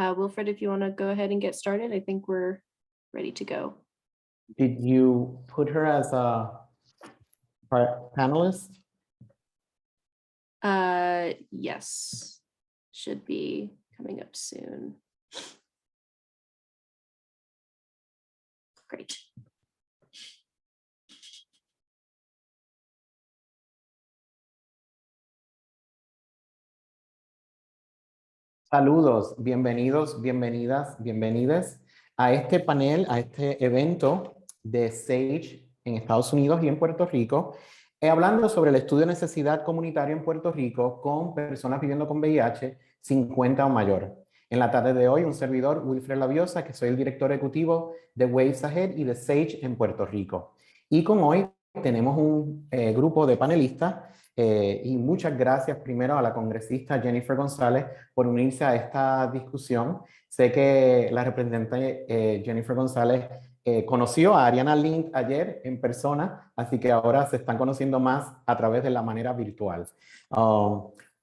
Wilfred, if you want to go ahead and get started, I think we're ready to go. Did you put her as a panelist? Yes, should be coming up soon. Great. Saludos, bienvenidos, bienvenidas, bienvenides a este panel, a este evento de SAGE en Estados Unidos y en Puerto Rico, hablando sobre el estudio de necesidad comunitaria en Puerto Rico con personas viviendo con VIH 50 o mayor. En la tarde de hoy, un servidor, Wilfred Labiosa, que soy el director ejecutivo de Waves Ahead y de SAGE en Puerto Rico. Y con hoy tenemos un grupo de panelistas y muchas gracias primero a la congresista Jennifer González por unirse a esta discusión. Sé que la representante Jennifer González conoció a Ariana Lind ayer en persona, así que ahora se están conociendo más a través de la manera virtual.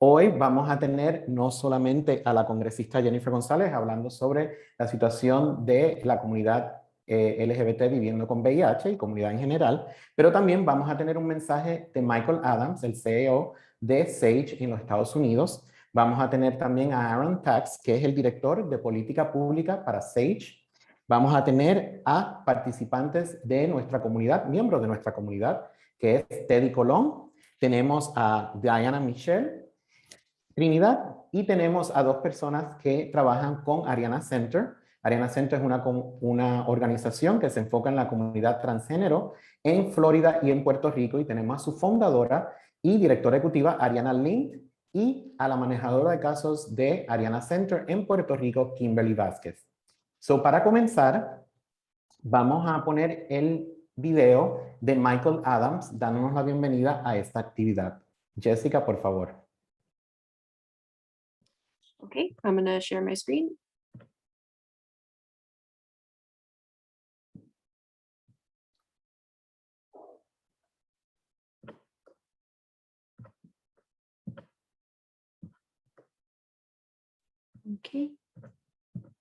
Hoy vamos a tener no solamente a la congresista Jennifer González hablando sobre la situación de la comunidad LGBT viviendo con VIH y comunidad en general, pero también vamos a tener un mensaje de Michael Adams, el CEO de SAGE en los Estados Unidos. Vamos a tener también a Aaron Tax, que es el director de política pública para SAGE. Vamos a tener a participantes de nuestra comunidad, miembros de nuestra comunidad, que es Teddy Colón. Tenemos a Diana Michelle Trinidad y tenemos a dos personas que trabajan con Ariana Center. Ariana Center es una organización que se enfoca en la comunidad transgénero en Florida y en Puerto Rico, y tenemos a su fundadora y directora ejecutiva Ariana Lind y a la manejadora de casos de Ariana Center en Puerto Rico, Kimberly Vázquez. Para comenzar, vamos a poner el video de Michael Adams dándonos la bienvenida a esta actividad. Jessica, por favor. Okay, I'm going to share my screen. Okay,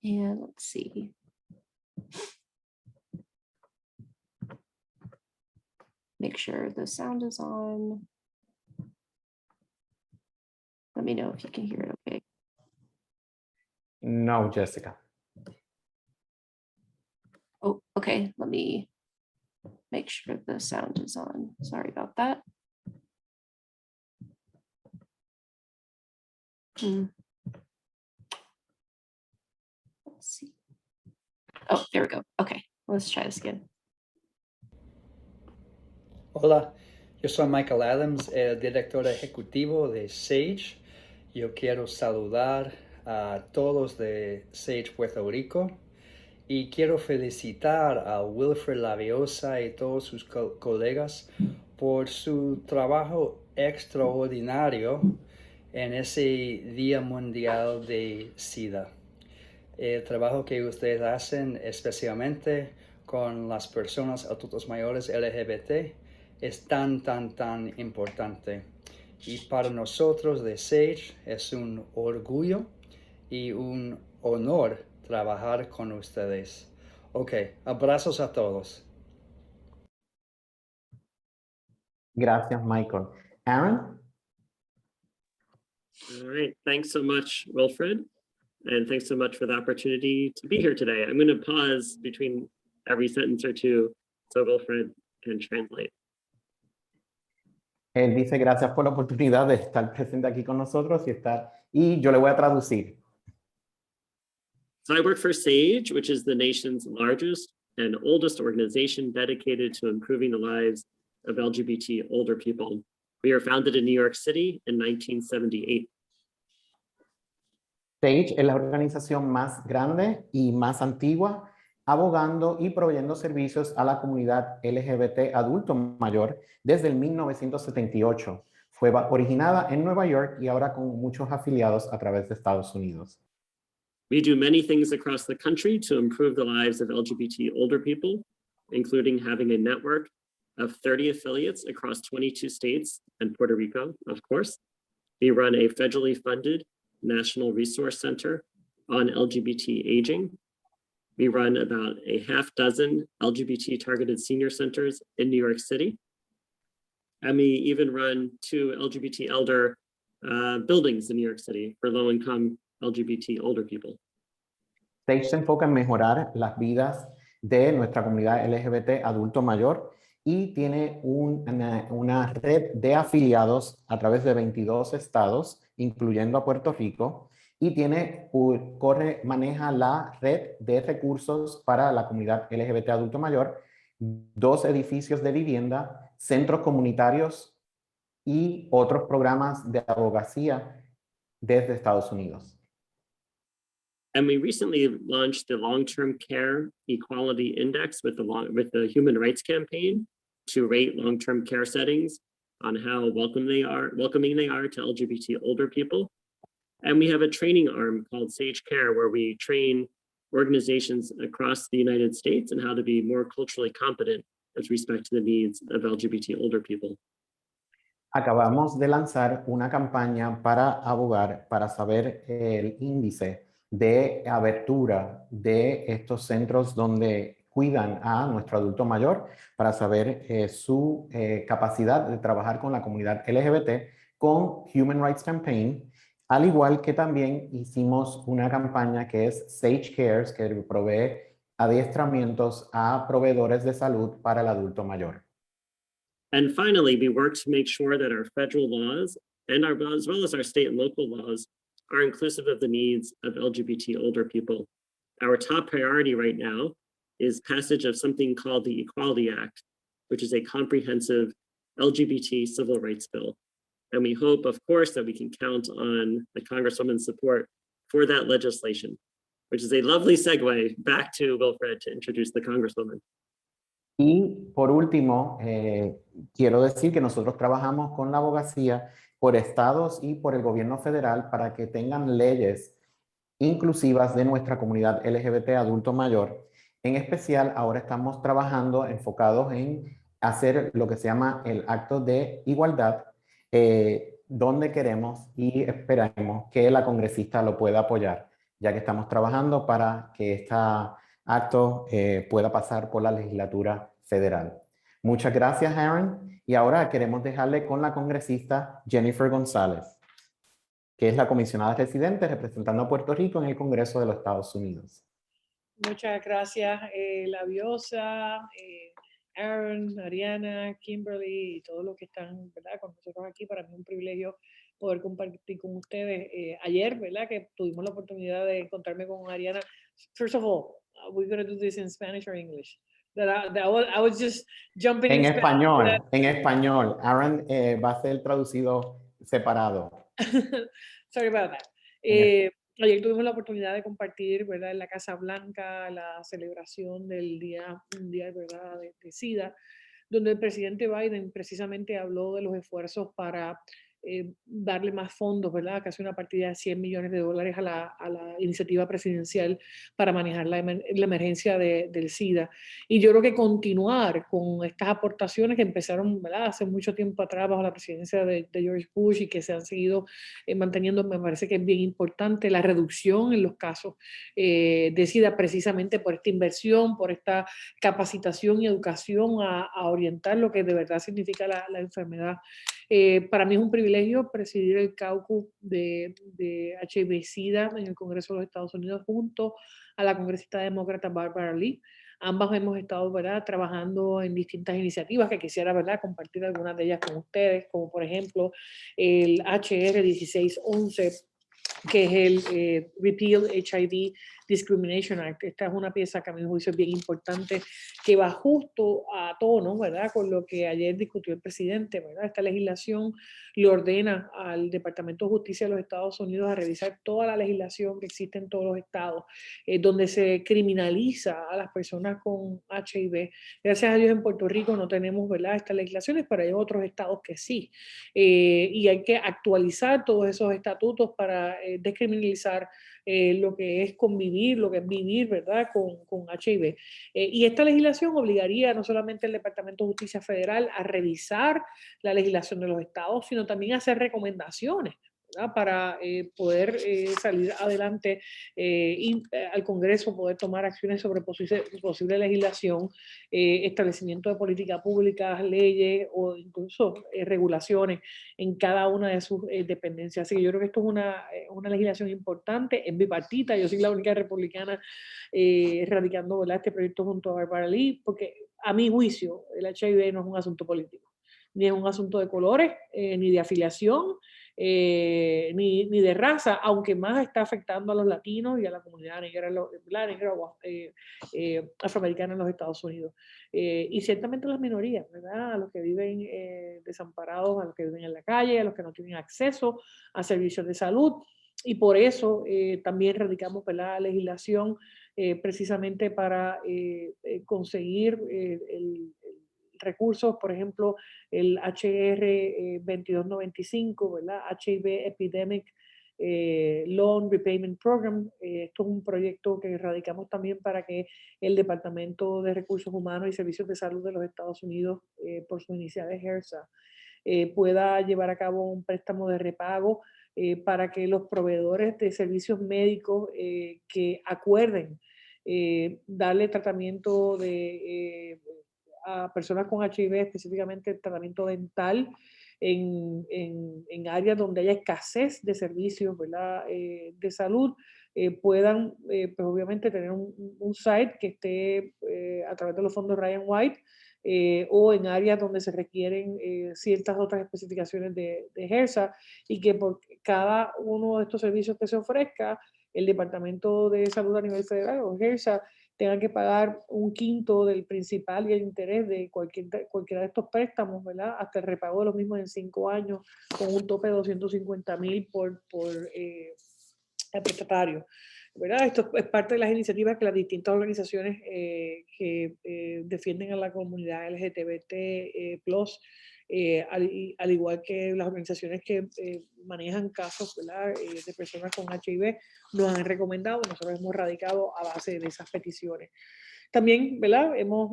and let's see. Make sure the sound is on. Let me know if you can hear it okay. No, Jessica. Oh, okay, let me make sure the sound is on. Sorry about that. Let's see. Oh, there we go. Okay, let's try this again. Hola, yo soy Michael Adams, el director ejecutivo de SAGE. Yo quiero saludar a todos de SAGE Puerto Rico y quiero felicitar a Wilfred Labiosa y todos sus colegas por su trabajo extraordinario en ese Día Mundial de SIDA. El trabajo que ustedes hacen, especialmente con las personas adultos mayores LGBT, es tan importante. Y para nosotros de SAGE es un orgullo y un honor trabajar con ustedes. Ok, abrazos a todos. Gracias, Michael. Aaron? All right, thanks so much, Wilfred. And thanks so much for the opportunity to be here today. I'm going to pause between every sentence or two so Wilfred can translate. Él dice gracias por la oportunidad de estar presente aquí con nosotros y yo le voy a traducir. So I work for SAGE, which is the nation's largest and oldest organization dedicated to improving the lives of LGBT older people. We were founded in New York City in 1978. SAGE es la organización más grande y más antigua, abogando y proveyendo servicios a la comunidad LGBT adulto mayor desde el 1978. Fue originada en Nueva York y ahora con muchos afiliados a través de Estados Unidos. We do many things across the country to improve the lives of LGBT older people, including having a network of 30 affiliates across 22 states and Puerto Rico, of course. We run a federally funded National Resource Center on LGBT aging. We run about a half dozen LGBT targeted senior centers in New York City. And we even run 2 LGBT elder buildings in New York City for low-income LGBT older people. SAGE se enfoca en mejorar las vidas de nuestra comunidad LGBT adulto mayor y tiene una red de afiliados a través de 22 estados, incluyendo a Puerto Rico, y maneja la red de recursos para la comunidad LGBT adulto mayor, 2 edificios de vivienda, centros comunitarios y otros programas de abogacía desde Estados Unidos. And we recently launched the Long-Term Care Equality Index with the Human Rights Campaign to rate long-term care settings on how welcoming they are to LGBT older people. And we have a training arm called Sage Care, where we train organizations across the United States on how to be more culturally competent with respect to the needs of LGBT older people. Acabamos de lanzar una campaña para abogar, para saber el índice de abertura de estos centros donde cuidan a nuestro adulto mayor, para saber su capacidad de trabajar con la comunidad LGBT con Human Rights Campaign, al igual que también hicimos una campaña que es Sage Cares, que provee adiestramientos a proveedores de salud para el adulto mayor. And finally, we work to make sure that our federal laws and as well as our state and local laws are inclusive of the needs of LGBT older people. Our top priority right now is passage of something called the Equality Act, which is a comprehensive LGBT civil rights bill. And we hope, of course, that we can count on the Congresswoman's support for that legislation, which is a lovely segue back to Wilfred to introduce the Congresswoman. Y por último, quiero decir que nosotros trabajamos con la abogacía por estados y por el gobierno federal para que tengan leyes inclusivas de nuestra comunidad LGBT adulto mayor. En especial, ahora estamos trabajando enfocados en hacer lo que se llama el acto de igualdad, donde queremos y esperamos que la congresista lo pueda apoyar, ya que estamos trabajando para que este acto pueda pasar por la legislatura federal. Muchas gracias, Aaron. Y ahora queremos dejarle con la congresista Jennifer González, que es la comisionada residente representando a Puerto Rico en el Congreso de los Estados Unidos. Muchas gracias, Labiosa, Aaron, Ariana, Kimberly y todos los que están, ¿verdad?, con nosotros aquí. Para mí es un privilegio poder compartir con ustedes. Ayer, ¿verdad?, que tuvimos la oportunidad de encontrarme con Ariana. First of all, we're going to do this in Spanish or English? I was just jumping en español, Spanish. en español. Aaron va a ser traducido separado. Sorry about that. Ayer tuvimos la oportunidad de compartir, ¿verdad?, en la Casa Blanca la celebración del Día Mundial, ¿verdad?, de SIDA, donde el presidente Biden precisamente habló de los esfuerzos para darle más fondos, ¿verdad?, casi una partida de $100 millones a la iniciativa presidencial para manejar la emergencia del SIDA. Y yo creo que continuar con estas aportaciones que empezaron, ¿verdad?, hace mucho tiempo atrás bajo la presidencia de George Bush y que se han seguido manteniendo, me parece que es bien importante la reducción en los casos de SIDA, precisamente por esta inversión, por esta capacitación y educación a orientar lo que de verdad significa la enfermedad. Para mí es un privilegio presidir el caucus de HIV-SIDA en el Congreso de los Estados Unidos junto a la congresista demócrata Barbara Lee. Ambas hemos estado, ¿verdad?, trabajando en distintas iniciativas que quisiera, ¿verdad?, compartir algunas de ellas con ustedes, como por ejemplo el HR 1611, que es el Repeal HIV Discrimination Act. Esta es una pieza que a mi juicio es bien importante, que va justo a tono, ¿verdad?, con lo que ayer discutió el presidente, ¿verdad? Esta legislación le ordena al Departamento de Justicia de los Estados Unidos a revisar toda la legislación que existe en todos los estados, donde se criminaliza a las personas con HIV. Gracias a Dios en Puerto Rico no tenemos, ¿verdad?, estas legislaciones, pero hay otros estados que sí. Y hay que actualizar todos esos estatutos para descriminalizar lo que es convivir, lo que es vivir, ¿verdad?, con HIV. Y esta legislación obligaría no solamente al Departamento de Justicia Federal a revisar la legislación de los estados, sino también a hacer recomendaciones ¿verdad? Para poder salir adelante y al Congreso poder tomar acciones sobre posible legislación, establecimiento de políticas públicas, leyes o incluso regulaciones en cada una de sus dependencias. Así que yo creo que esto es una legislación importante, es bipartita. Yo soy la única republicana radicando, ¿verdad?, este proyecto junto a Barbara Lee, porque a mi juicio el HIV no es un asunto político, ni es un asunto de colores, ni de afiliación, ni de raza, aunque más está afectando a los latinos y a la comunidad negra, negra o afroamericana en los Estados Unidos. Y ciertamente a las minorías, ¿verdad? A los que viven desamparados, a los que viven en la calle, a los que no tienen acceso a servicios de salud. Y por eso también radicamos la legislación precisamente para conseguir recursos, por ejemplo, el HR 2295, ¿verdad? HIV Epidemic Loan Repayment Program. Esto es un proyecto que radicamos también para que el Departamento de Recursos Humanos y Servicios de Salud de los Estados Unidos, por su iniciales HRSA, pueda llevar a cabo un préstamo de repago para que los proveedores de servicios médicos que acuerden darle tratamiento a personas con HIV, específicamente tratamiento dental, en áreas donde haya escasez de servicios, ¿verdad?, de salud, puedan pues obviamente tener un site que esté a través de los fondos Ryan White, o en áreas donde se requieren ciertas otras especificaciones de HRSA, y que por cada uno de estos servicios que se ofrezca, el Departamento de Salud a nivel federal o HRSA tengan que pagar un quinto del principal y el interés de cualquiera de estos préstamos, ¿verdad?, hasta el repago de los mismos en 5 años, con un tope de $250,000 por prestatario, ¿verdad? Esto es parte de las iniciativas que las distintas organizaciones que defienden a la comunidad LGBT+, al igual que las organizaciones que manejan casos, ¿verdad?, de personas con HIV, nos han recomendado. Nosotros hemos radicado a base de esas peticiones. También, ¿verdad?, hemos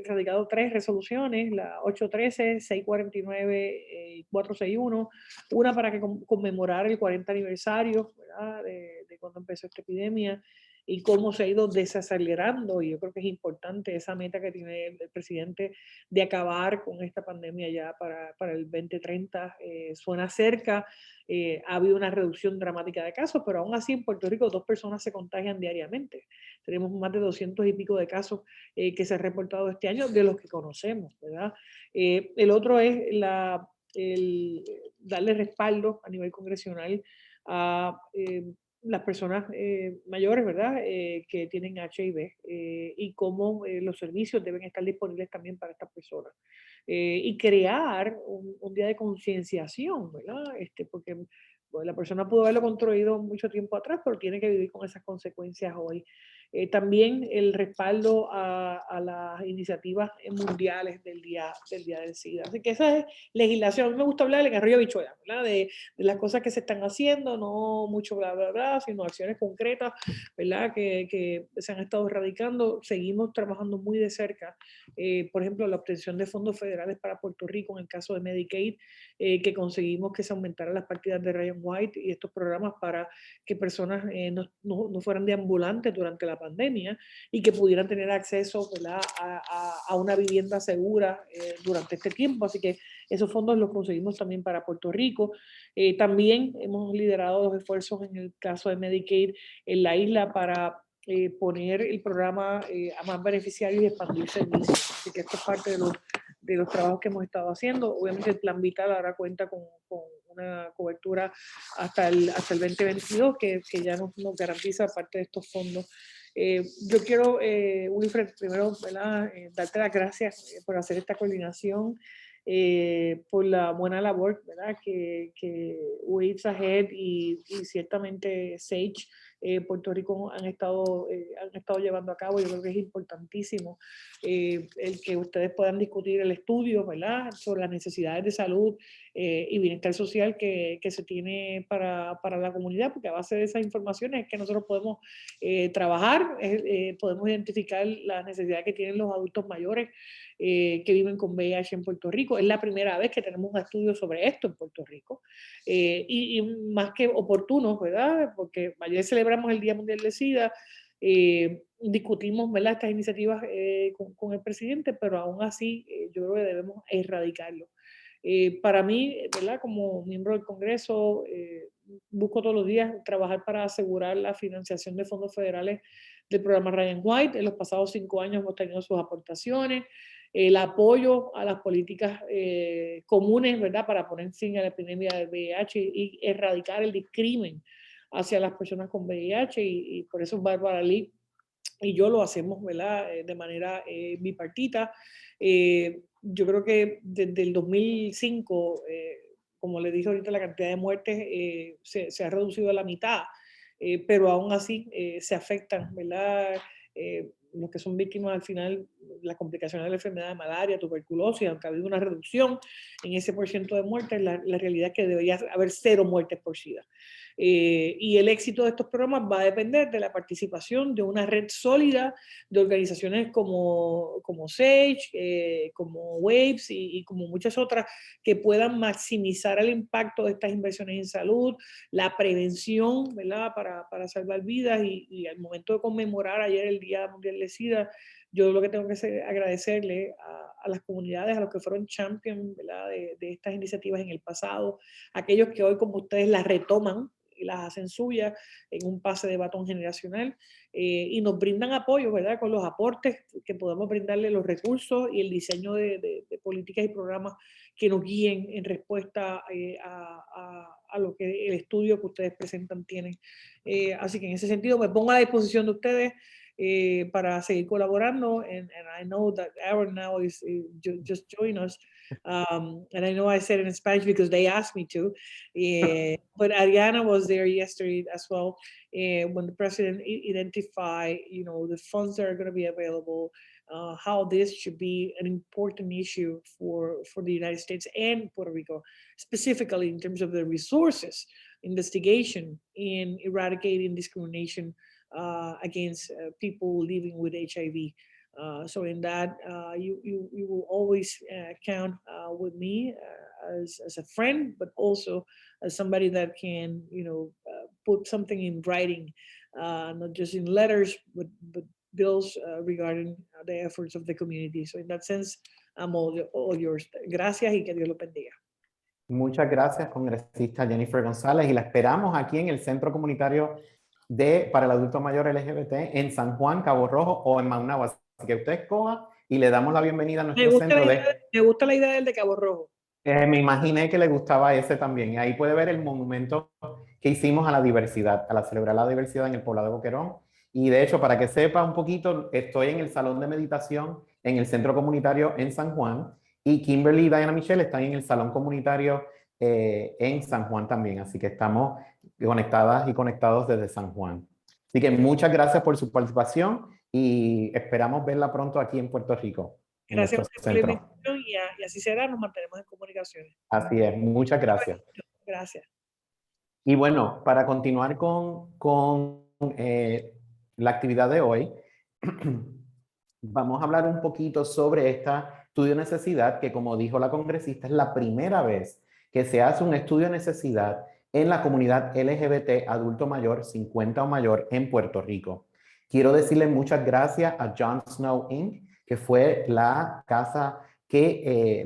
radicado 3 resoluciones, la 813, 649 y 461, una para conmemorar el 40 aniversario, ¿verdad?, de cuando empezó esta epidemia y cómo se ha ido desacelerando, y yo creo que es importante esa meta que tiene el presidente de acabar con esta pandemia ya para el 2030, suena cerca. Ha habido una reducción dramática de casos, pero aún así en Puerto Rico 2 personas se contagian diariamente. Tenemos más de 200 y pico de casos que se han reportado este año, de los que conocemos, ¿verdad? El otro es darle respaldo a nivel congresional a las personas mayores, ¿verdad?, que tienen HIV, y cómo los servicios deben estar disponibles también para estas personas. Y crear un día de concienciación, ¿verdad? Porque bueno, la persona pudo haberlo construido mucho tiempo atrás, pero tiene que vivir con esas consecuencias hoy. También el respaldo a las iniciativas mundiales del día del SIDA. Así que esa es legislación. A mí me gusta hablar del arroyo habichuela, ¿verdad?, de las cosas que se están haciendo, no mucho bla, bla, bla, sino acciones concretas, ¿verdad?, que se han estado radicando. Seguimos trabajando muy de cerca, por ejemplo, la obtención de fondos federales para Puerto Rico en el caso de Medicaid, que conseguimos que se aumentaran las partidas de Ryan White y estos programas para que personas no fueran deambulantes durante la pandemia y que pudieran tener acceso, ¿verdad?, a una vivienda segura durante este tiempo. Así que esos fondos los conseguimos también para Puerto Rico. También hemos liderado los esfuerzos en el caso de Medicaid en la isla para poner el programa a más beneficiarios y expandir servicios. Así que esto es parte de los trabajos que hemos estado haciendo. Obviamente el Plan Vital ahora cuenta con una cobertura hasta el 2022 que ya nos garantiza parte de estos fondos. Yo quiero, Wilfred, primero, ¿verdad?, darte las gracias por hacer esta coordinación, por la buena labor, ¿verdad?, que Waves Ahead y ciertamente SAGE Puerto Rico han estado llevando a cabo. Yo creo que es importantísimo el que ustedes puedan discutir el estudio, ¿verdad?, sobre las necesidades de salud y bienestar social que se tiene para la comunidad, porque a base de esas informaciones es que nosotros podemos trabajar, podemos identificar las necesidades que tienen los adultos mayores que viven con VIH en Puerto Rico. Es la primera vez que tenemos un estudio sobre esto en Puerto Rico y más que oportuno, ¿verdad?, porque ayer celebramos el Día Mundial de SIDA, discutimos, ¿verdad?, estas iniciativas con el presidente, pero aún así yo creo que debemos erradicarlo. Para mí, ¿verdad?, como miembro del Congreso, busco todos los días trabajar para asegurar la financiación de fondos federales del programa Ryan White. En los pasados 5 años hemos tenido sus aportaciones, el apoyo a las políticas comunes, ¿verdad?, para poner fin a la epidemia del VIH y erradicar el discrimen hacia las personas con VIH, y por eso Bárbara Lee y yo lo hacemos, ¿verdad?, de manera bipartita. Yo creo que desde el 2005, como le dije ahorita, la cantidad de muertes se ha reducido a la mitad, pero aún así se afectan, ¿verdad?, los que son víctimas al final, las complicaciones de la enfermedad de malaria, tuberculosis, aunque ha habido una reducción en ese % de muertes, la realidad es que debería haber 0 muertes por SIDA. Y el éxito de estos programas va a depender de la participación de una red sólida de organizaciones como SAGE, como WAVES y como muchas otras que puedan maximizar el impacto de estas inversiones en salud, la prevención, ¿verdad?, para salvar vidas. Y al momento de conmemorar ayer el Día Mundial de SIDA, yo lo que tengo que hacer es agradecerle a las comunidades, a los que fueron champions, ¿verdad?, de estas iniciativas en el pasado, aquellos que hoy como ustedes las retoman y las hacen suyas en un pase de batón generacional y nos brindan apoyo, ¿verdad?, con los aportes que podemos brindarle, los recursos y el diseño de políticas y programas que nos guíen en respuesta a lo que el estudio que ustedes presentan tiene. Así que en ese sentido me pongo a la disposición de ustedes para seguir colaborando, and I know that Aaron now is just joined us, and I know I said it in Spanish because they asked me to, but Ariana was there yesterday as well, when the president identified, you know, the funds that are going to be available, how this should be an important issue for the United States and Puerto Rico, specifically in terms of the resources, investigation, in eradicating discrimination against people living with HIV. So in that, you will always count with me as a friend, but also as somebody that can, you know, put something in writing, not just in letters, but bills regarding the efforts of the community. So in that sense, I'm all yours. Gracias y que Dios lo bendiga. Muchas gracias, congresista Jennifer González, y la esperamos aquí en el Centro Comunitario para el Adulto Mayor LGBT en San Juan, Cabo Rojo o en Maunabo. Así que usted escoja y le damos la bienvenida a nuestro centro. Me gusta la idea del de Cabo Rojo. Me imaginé que le gustaba ese también. Y ahí puede ver el monumento que hicimos a la diversidad, a celebrar la diversidad en el poblado de Boquerón. Y de hecho, para que sepa un poquito, estoy en el salón de meditación en el Centro Comunitario en San Juan, y Kimberly y Diana Michelle están en el salón comunitario en San Juan también. Así que estamos conectadas y conectados desde San Juan. Así que muchas gracias por su participación y esperamos verla pronto aquí en Puerto Rico. Gracias por la invitación y así será, nos mantenemos en comunicación. Así es, muchas gracias. Gracias. Y bueno, para continuar con la actividad de hoy, vamos a hablar un poquito sobre esta estudio de necesidad que, como dijo la congresista, es la primera vez que se hace un estudio de necesidad en la comunidad LGBT adulto mayor 50 o mayor en Puerto Rico. Quiero decirle muchas gracias a John Snow Inc., que fue la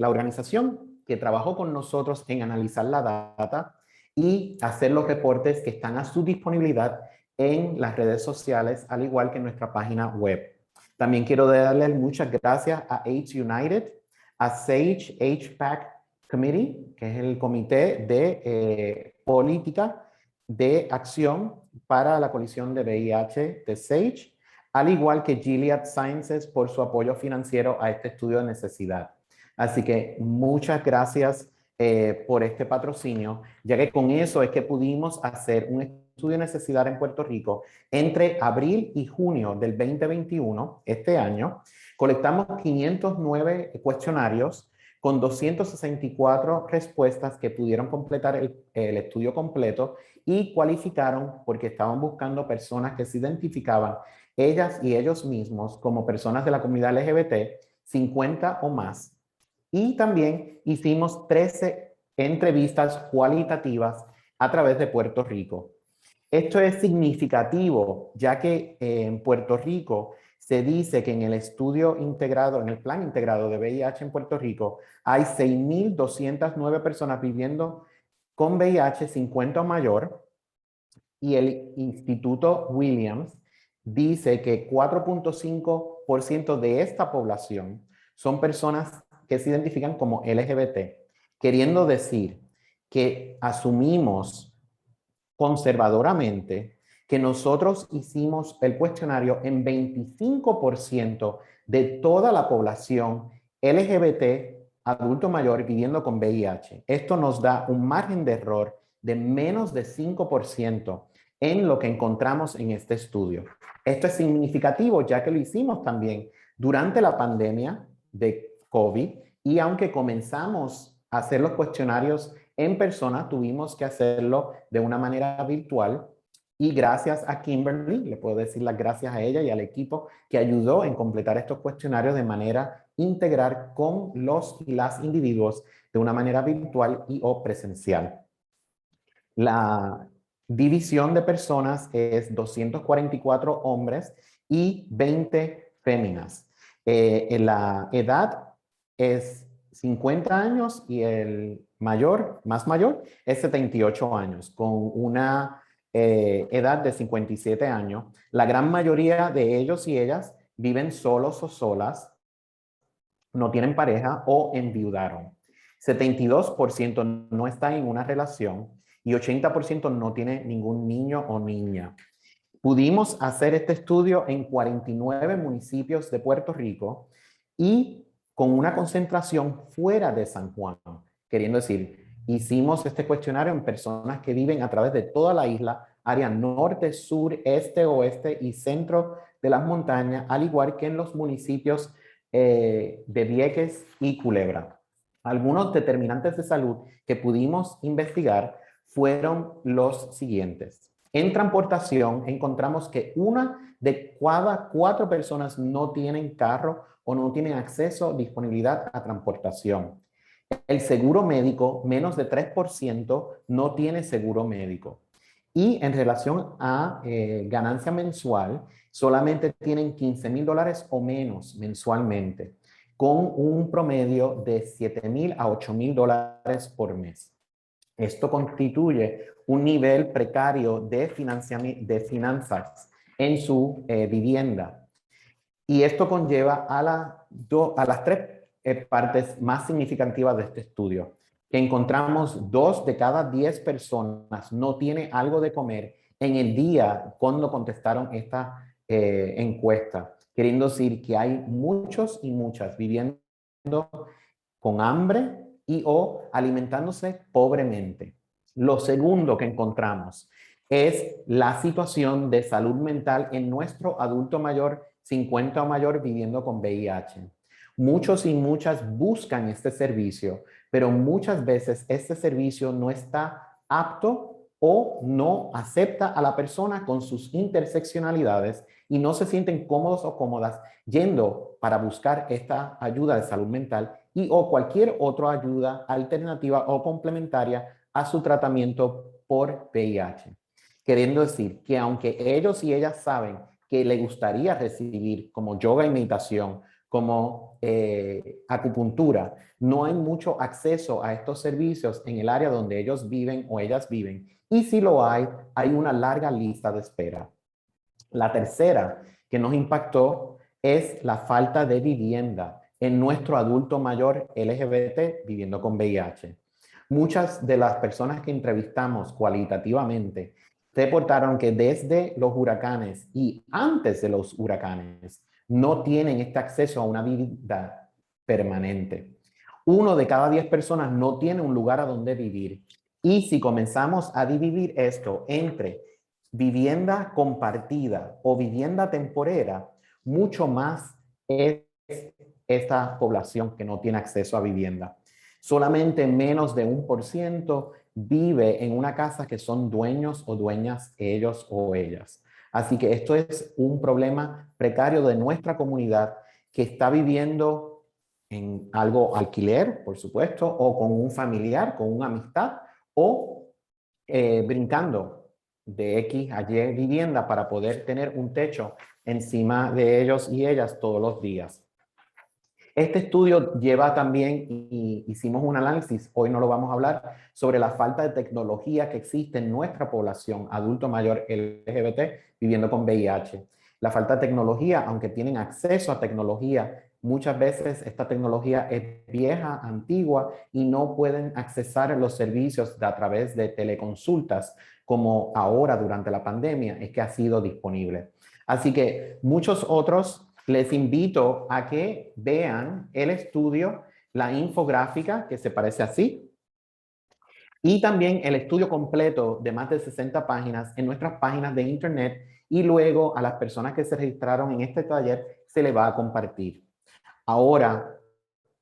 organización que trabajó con nosotros en analizar la data y hacer los reportes que están a su disponibilidad en las redes sociales, al igual que en nuestra página web. También quiero darle muchas gracias a AIDS United, a SAGE HPAC Committee, que es el Comité de Política de Acción para la Coalición de VIH de SAGE, al igual que Gilead Sciences por su apoyo financiero a este estudio de necesidad. Así que muchas gracias por este patrocinio, ya que con eso es que pudimos hacer un estudio de necesidad en Puerto Rico entre abril y junio del 2021, este año. Colectamos 509 cuestionarios con 264 respuestas que pudieron completar el estudio completo y cualificaron porque estaban buscando personas que se identificaban ellas y ellos mismos como personas de la comunidad LGBT, 50 o más. Y también hicimos 13 entrevistas cualitativas a través de Puerto Rico. Esto es significativo, ya que en Puerto Rico se dice que en el estudio integrado, en el plan integrado de VIH en Puerto Rico, hay 6.209 personas viviendo con VIH 50 o mayor, y el Instituto Williams dice que 4.5% de esta población son personas que se identifican como LGBT, queriendo decir que asumimos conservadoramente que nosotros hicimos el cuestionario en 25% de toda la población LGBT adulto mayor viviendo con VIH. Esto nos da un margen de error de menos de 5% en lo que encontramos en este estudio. Esto es significativo ya que lo hicimos también durante la pandemia de COVID, y aunque comenzamos a hacer los cuestionarios en persona, tuvimos que hacerlo de una manera virtual, y gracias a Kimberly, le puedo decir las gracias a ella y al equipo que ayudó en completar estos cuestionarios de manera integral con los y las individuos de una manera virtual y o presencial. La división de personas es 244 hombres y 20 féminas. La edad es 50 años y el mayor, más mayor, es 78 años, con una edad de 57 años. La gran mayoría de ellos y ellas viven solos o solas, no tienen pareja o enviudaron. 72% no está en una relación y 80% no tiene ningún niño o niña. Pudimos hacer este estudio en 49 municipios de Puerto Rico y con una concentración fuera de San Juan. Queriendo decir, hicimos este cuestionario en personas que viven a través de toda la isla, área norte, sur, este, oeste y centro de las montañas, al igual que en los municipios de Vieques y Culebra. Algunos determinantes de salud que pudimos investigar fueron los siguientes. En transportación encontramos que una de cada 4 personas no tienen carro o no tienen acceso o disponibilidad a transportación. El seguro médico, menos de 3% no tiene seguro médico. Y en relación a ganancia mensual, solamente tienen $15,000 o menos mensualmente, con un promedio de $7,000 a $8,000 por mes. Esto constituye un nivel precario de finanzas en su vivienda. Y esto conlleva a las 3 partes más significativas de este estudio, que encontramos 2 de cada 10 personas no tiene algo de comer en el día cuando contestaron esta encuesta, queriendo decir que hay muchos y muchas viviendo con hambre y o alimentándose pobremente. Lo segundo que encontramos es la situación de salud mental en nuestro adulto mayor 50 o mayor viviendo con VIH. Muchos y muchas buscan este servicio, pero muchas veces este servicio no está apto o no acepta a la persona con sus interseccionalidades y no se sienten cómodos o cómodas yendo para buscar esta ayuda de salud mental y o cualquier otra ayuda alternativa o complementaria a su tratamiento por VIH. Queriendo decir que aunque ellos y ellas saben que les gustaría recibir como yoga y meditación, como acupuntura, no hay mucho acceso a estos servicios en el área donde ellos viven o ellas viven. Y si lo hay una larga lista de espera. La tercera que nos impactó es la falta de vivienda en nuestro adulto mayor LGBT viviendo con VIH. Muchas de las personas que entrevistamos cualitativamente reportaron que desde los huracanes y antes de los huracanes no tienen este acceso a una vivienda permanente. 1 de cada 10 personas no tiene un lugar a donde vivir. Y si comenzamos a dividir esto entre vivienda compartida o vivienda temporera, mucho más es esta población que no tiene acceso a vivienda. Solamente menos de 1% vive en una casa que son dueños o dueñas ellos o ellas. Así que esto es un problema precario de nuestra comunidad que está viviendo en algo alquiler, por supuesto, o con un familiar, con una amistad, o brincando de X a Y vivienda para poder tener un techo encima de ellos y ellas todos los días. Este estudio lleva también, y hicimos un análisis, hoy no lo vamos a hablar, sobre la falta de tecnología que existe en nuestra población adulto mayor LGBT viviendo con VIH. La falta de tecnología, aunque tienen acceso a tecnología, muchas veces esta tecnología es vieja, antigua y no pueden accesar los servicios a través de teleconsultas como ahora durante la pandemia es que ha sido disponible. Así que muchos otros les invito a que vean el estudio, la infográfica que se parece así, y también el estudio completo de más de 60 páginas en nuestras páginas de internet y luego a las personas que se registraron en este taller se le va a compartir. Ahora,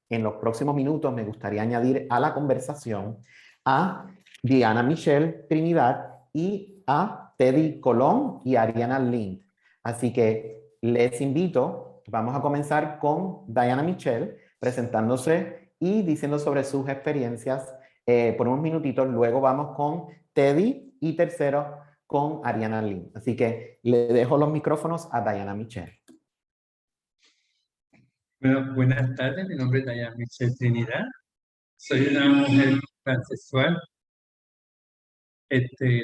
en los próximos minutos me gustaría añadir a la conversación a Diana Michelle Trinidad y a Teddy Colón y Ariana Lind. Así que les invito, vamos a comenzar con Diana Michelle presentándose y diciendo sobre sus experiencias por unos minutitos. Luego vamos con Teddy y tercero con Ariana Lind. Así que le dejo los micrófonos a Diana Michelle. Bueno, buenas tardes, mi nombre es Diana Michelle Trinidad. Soy una mujer transexual.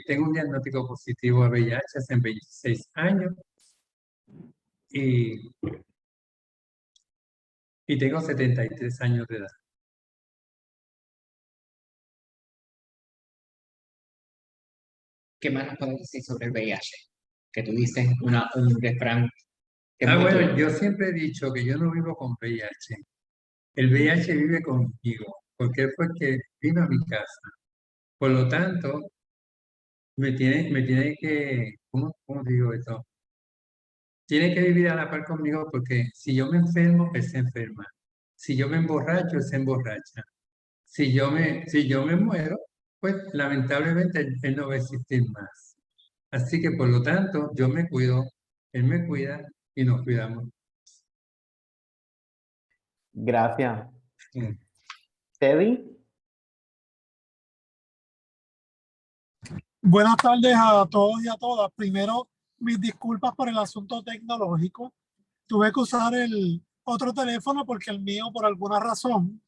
Tengo un diagnóstico positivo a VIH hace 26 años y tengo 73 años de edad. ¿Qué más nos puedes decir sobre el VIH? Que tú dices un refrán. Que Bueno, yo siempre he dicho que yo no vivo con VIH. El VIH vive conmigo, porque fue que vino a mi casa. Por lo tanto, me tiene que, ¿cómo digo esto? Tiene que vivir a la par conmigo porque si yo me enfermo, él se enferma. Si yo me emborracho, él se emborracha. Si yo me muero, pues lamentablemente él no va a existir más. Así que por lo tanto, yo me cuido, él me cuida y nos cuidamos. Gracias. Mm. Teddy. Buenas tardes a todos y a todas. Primero, mis disculpas por el asunto tecnológico. Tuve que usar el otro teléfono porque el mío, por alguna razón,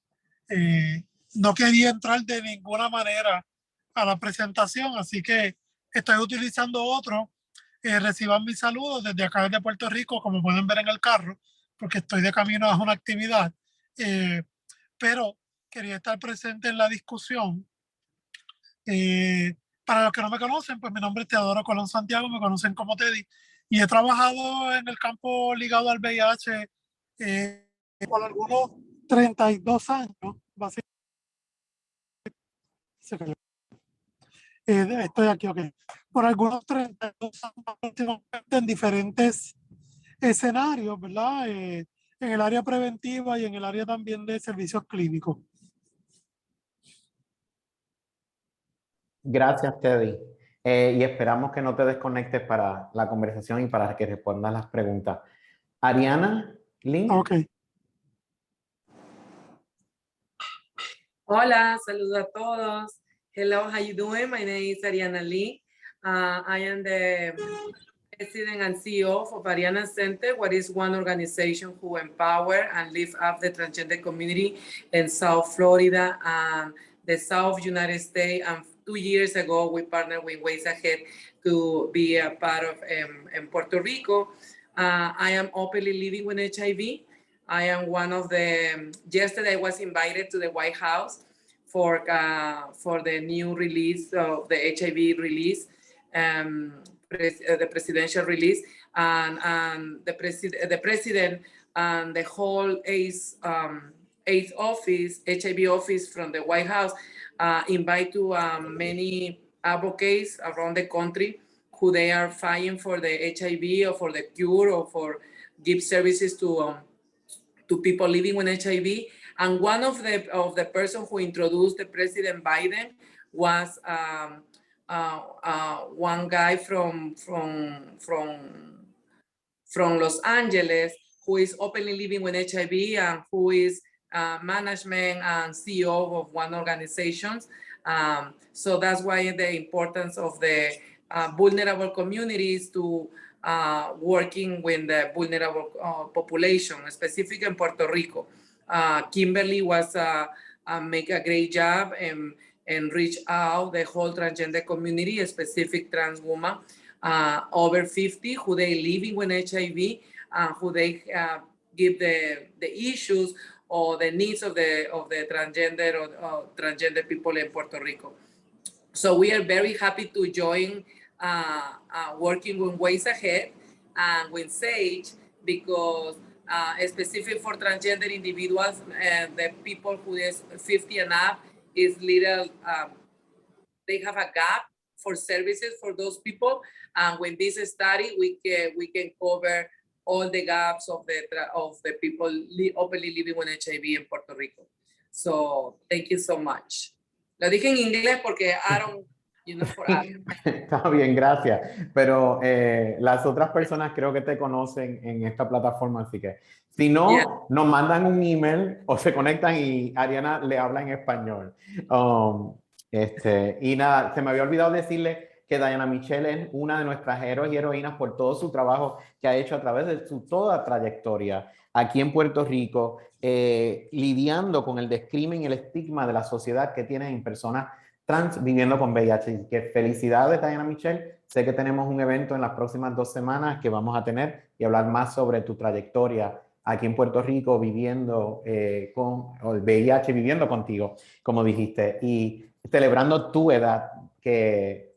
no quería entrar de ninguna manera a la presentación, así que estoy utilizando otro. Reciban mis saludos desde acá desde Puerto Rico, como pueden ver en el carro, porque estoy de camino a una actividad. Pero quería estar presente en la discusión. Para los que no me conocen, pues mi nombre es Teodoro Colón Santiago, me conocen como Teddy, y he trabajado en el campo ligado al VIH por algunos 32 años, básicamente. Estoy aquí, ok. Por algunos 32 años en diferentes escenarios, ¿verdad? En el área preventiva y en el área también de servicios clínicos. Gracias, Teddy. Y esperamos que no te desconectes para la conversación y para que respondas las preguntas. Ariana Lind. Ok. Hola, saludos a todos. Hello, how you doing? My name is Ariana Lee. I am the president and CEO of Ariana Center, what is one organization who empower and lift up the transgender community in South Florida and the South United States. And 2 years ago, we partnered with Ways Ahead to be a part of in Puerto Rico. I am openly living with HIV. I am one of the, yesterday I was invited to the White House for the new release of the HIV release, the presidential release, and the president and the whole AIDS office, HIV office from the White House, invite to many advocates around the country who they are fighting for the HIV or for the cure or for give services to people living with HIV. And one of the person who introduced the President Biden was one guy from Los Angeles who is openly living with HIV and who is management and CEO of one organization. So that's why the importance of the vulnerable communities to working with the vulnerable population, specifically in Puerto Rico. Kimberly was make a great job and reach out the whole transgender community, a specific trans woman over 50 who they living with HIV, who they give the issues or the needs of the transgender or transgender people in Puerto Rico. So we are very happy to join working with Ways Ahead and with SAGE because specific for transgender individuals and the people who is 50 and up is little, they have a gap for services for those people. And with this study, we can cover all the gaps of the people openly living with HIV in Puerto Rico. So thank you so much. Lo dije en inglés porque Aaron, you know, for Aaron. Está bien, gracias. Pero las otras personas creo que te conocen en esta plataforma, así que si no, Yeah. nos mandan un email o se conectan y Ariana le habla en español. Y nada, se me había olvidado decirle que Diana Michelle es una de nuestras héroes y heroínas por todo su trabajo que ha hecho a través de su toda trayectoria aquí en Puerto Rico, lidiando con el discrimen y el estigma de la sociedad que tienen personas trans viviendo con VIH. Que felicidades, Diana Michelle. Sé que tenemos un evento en las próximas 2 semanas que vamos a tener y hablar más sobre tu trayectoria aquí en Puerto Rico viviendo con el VIH, viviendo contigo, como dijiste, y celebrando tu edad, que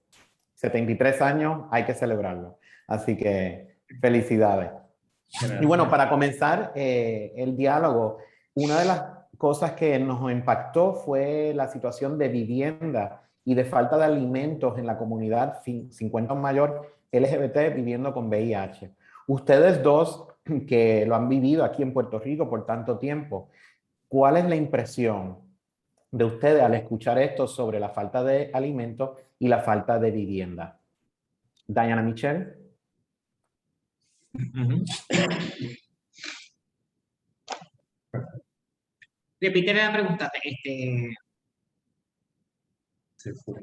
73 años hay que celebrarlo. Así que felicidades. Gracias. Y bueno, para comenzar el diálogo, una de las cosas que nos impactó fue la situación de vivienda y de falta de alimentos en la comunidad 50 o mayor LGBT viviendo con VIH. Ustedes dos que lo han vivido aquí en Puerto Rico por tanto tiempo, ¿cuál es la impresión de ustedes al escuchar esto sobre la falta de alimentos y la falta de vivienda? Diana Michelle. Repíteme la pregunta.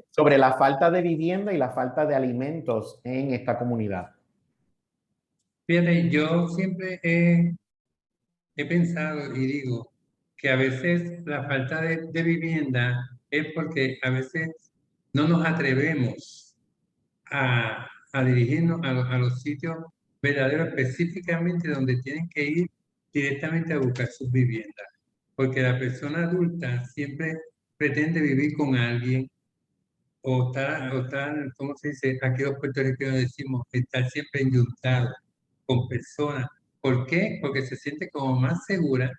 Sobre la falta de vivienda y la falta de alimentos en esta comunidad. Fíjate, yo siempre he pensado y digo que a veces la falta de vivienda es porque a veces no nos atrevemos a dirigirnos a los sitios verdaderos, específicamente donde tienen que ir directamente a buscar sus viviendas. Porque la persona adulta siempre pretende vivir con alguien o estar, ¿cómo se dice? Aquí los puertorriqueños decimos, estar siempre enyuntado con personas. ¿Por qué? Porque se siente como más segura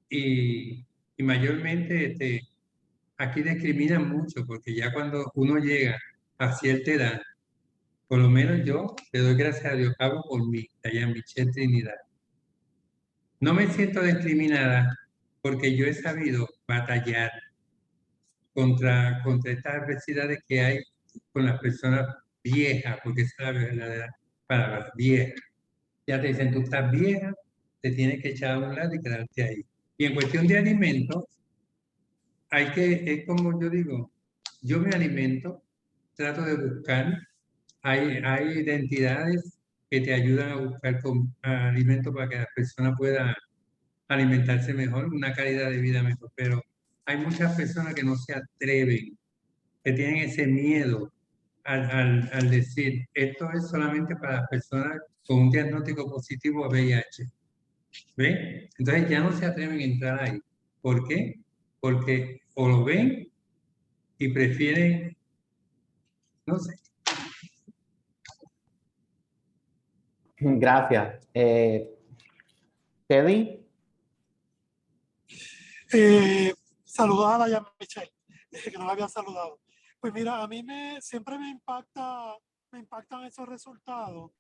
y mayormente aquí discriminan mucho porque ya cuando uno llega a cierta edad, por lo menos yo le doy gracias a Dios, hablo por mí, Diana Michelle Trinidad. No me siento discriminada porque yo he sabido batallar contra estas adversidades que hay con las personas viejas, porque esa es la verdadera palabra, vieja. Ya te dicen, tú estás vieja, te tienes que echar a un lado y quedarte ahí. Y en cuestión de alimentos, es como yo digo, yo me alimento, trato de buscar, hay identidades que te ayudan a buscar alimentos para que la persona pueda alimentarse mejor, una calidad de vida mejor, pero hay muchas personas que no se atreven, que tienen ese miedo al decir, esto es solamente para las personas con un diagnóstico positivo a VIH. ¿Ve? Entonces ya no se atreven a entrar ahí. ¿Por qué? Porque o lo ven y prefieren, no sé. Gracias. Teddy. Saludos a Diana Michelle, que no la había saludado. Pues mira, a mí siempre me impacta me impactan esos resultados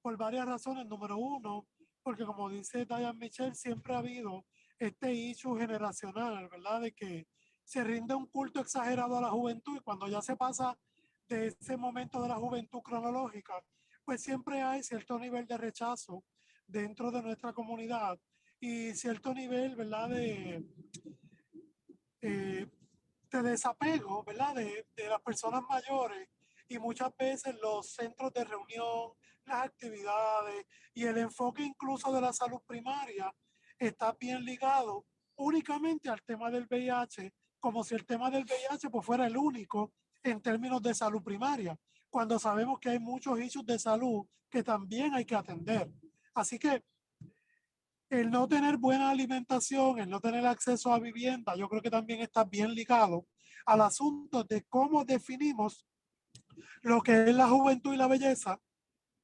por varias razones. Número uno, porque como dice Diane Michelle, siempre ha habido este issue generacional, ¿verdad? De que se rinde un culto exagerado a la juventud y cuando ya se pasa de ese momento de la juventud cronológica, pues siempre hay cierto nivel de rechazo dentro de nuestra comunidad y cierto nivel, ¿verdad? De desapego, ¿verdad? De las personas mayores y muchas veces los centros de reunión, las actividades y el enfoque incluso de la salud primaria está bien ligado únicamente al tema del VIH, como si el tema del VIH pues fuera el único en términos de salud primaria, cuando sabemos que hay muchos issues de salud que también hay que atender. Así que el no tener buena alimentación, el no tener acceso a vivienda, yo creo que también está bien ligado al asunto de cómo definimos lo que es la juventud y la belleza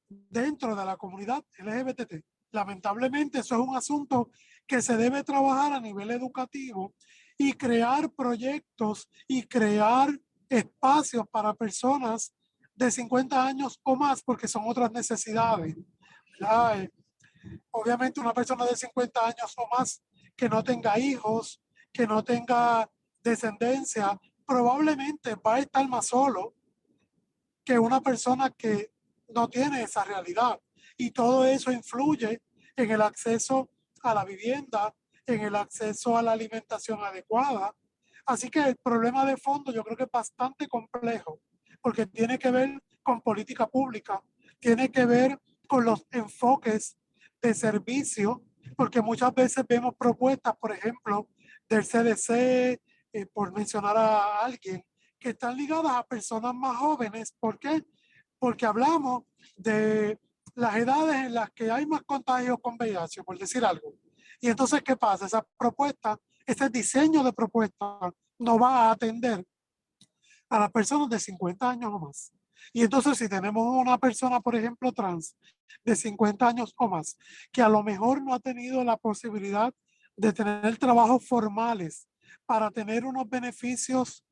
dentro de la comunidad LGBT. Lamentablemente, eso es un asunto que se debe trabajar a nivel educativo y crear proyectos y crear espacios para personas de 50 años o más, porque son otras necesidades. ¿Verdad? Obviamente una persona de 50 años o más que no tenga hijos, que no tenga descendencia, probablemente va a estar más solo que una persona que no tiene esa realidad. Y todo eso influye en el acceso a la vivienda, en el acceso a la alimentación adecuada. Así que el problema de fondo yo creo que es bastante complejo, porque tiene que ver con política pública, tiene que ver con los enfoques de servicio, porque muchas veces vemos propuestas, por ejemplo, del CDC, por mencionar a alguien, que están ligadas a personas más jóvenes. ¿Por qué? Porque hablamos de las edades en las que hay más contagios con VIH, por decir algo. Y entonces, ¿qué pasa? Esa propuesta, ese diseño de propuesta no va a atender a las personas de 50 años o más. Y entonces si tenemos una persona, por ejemplo, trans de 50 años o más, que a lo mejor no ha tenido la posibilidad de tener trabajos formales para tener unos beneficios,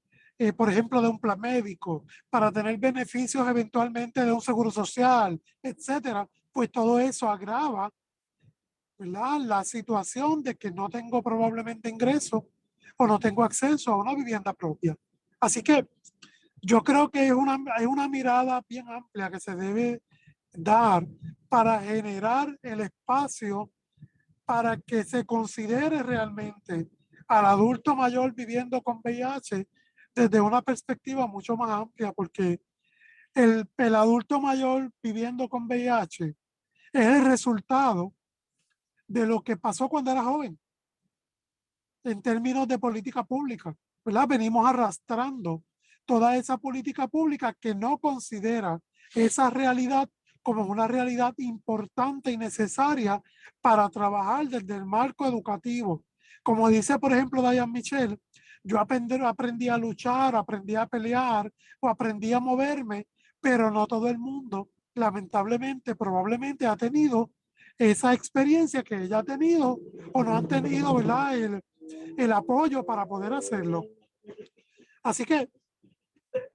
por ejemplo, de un plan médico, para tener beneficios eventualmente de un seguro social, etcétera, pues todo eso agrava, ¿verdad?, la situación de que no tengo probablemente ingreso o no tengo acceso a una vivienda propia. Así que yo creo que es una mirada bien amplia que se debe dar para generar el espacio para que se considere realmente al adulto mayor viviendo con VIH desde una perspectiva mucho más amplia, porque el adulto mayor viviendo con VIH es el resultado de lo que pasó cuando era joven en términos de política pública, ¿verdad? Venimos arrastrando toda esa política pública que no considera esa realidad como una realidad importante y necesaria para trabajar desde el marco educativo. Como dice, por ejemplo, Diane Michelle, yo aprendí a luchar, aprendí a pelear o aprendí a moverme, pero no todo el mundo, lamentablemente, probablemente ha tenido esa experiencia que ella ha tenido o no han tenido, ¿verdad?, el apoyo para poder hacerlo. Así que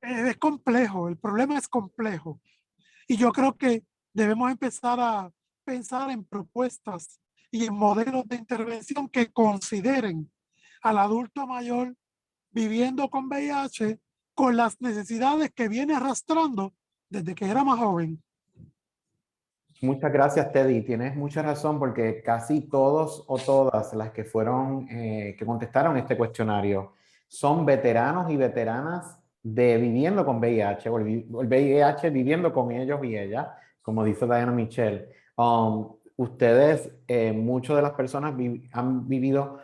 es complejo, el problema es complejo. Y yo creo que debemos empezar a pensar en propuestas y en modelos de intervención que consideren al adulto mayor viviendo con VIH con las necesidades que viene arrastrando desde que era más joven. Muchas gracias, Teddy. Tienes mucha razón porque casi todos o todas las que fueron, que contestaron este cuestionario son veteranos y veteranas de viviendo con VIH o el VIH viviendo con ellos y ellas, como dice Diana Michelle. Ustedes, muchas de las personas han vivido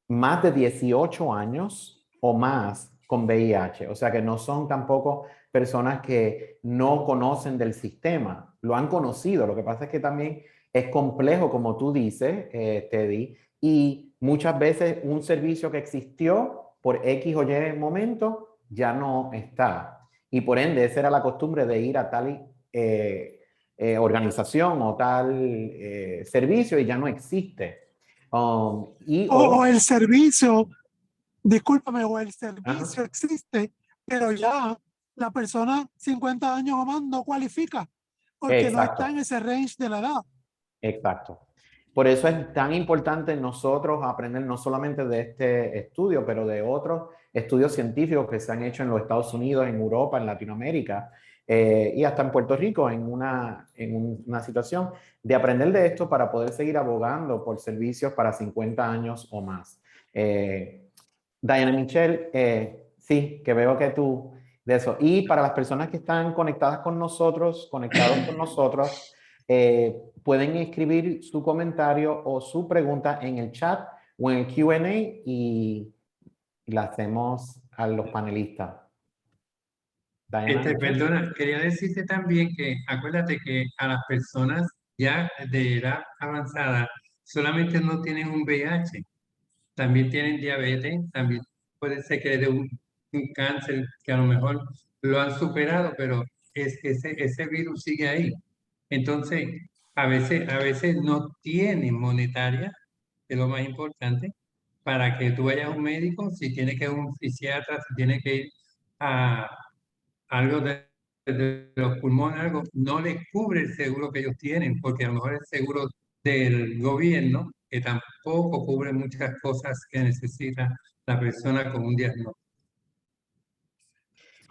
más de 18 años o más con VIH, o sea que no son tampoco personas que no conocen del sistema, lo han conocido, lo que pasa es que también es complejo, como tú dices, Teddy, y muchas veces un servicio que existió por X o Y momento ya no está, y por ende esa era la costumbre de ir a tal organización o tal servicio y ya no existe. O el servicio, discúlpame, o el servicio existe, pero ya la persona 50 años o más no cualifica porque no Exacto. está en ese range de la edad. Exacto. Por eso es tan importante nosotros aprender no solamente de este estudio, pero de otros estudios científicos que se han hecho en los Estados Unidos, en Europa, en Latinoamérica y hasta en Puerto Rico en una situación de aprender de esto para poder seguir abogando por servicios para 50 años o más. Diana Michelle, sí, que veo que tú de eso. Y para las personas que están conectados con nosotros, pueden escribir su comentario o su pregunta en el chat o en el Q&A y la hacemos a los panelistas. Diana, Perdona, quería decirte también que acuérdate que a las personas ya de edad avanzada solamente no tienen un VIH, también tienen diabetes, también puede ser que les dé un cáncer que a lo mejor lo han superado, pero ese virus sigue ahí. Entonces, a veces no tienen monetaria, que es lo más importante, para que tú vayas a un médico, si tiene que ir a un fisiatra, si tiene que ir a algo de los pulmones, algo, no les cubre el seguro que ellos tienen, porque a lo mejor el seguro del gobierno, que tampoco cubre muchas cosas que necesita la persona con un diagnóstico.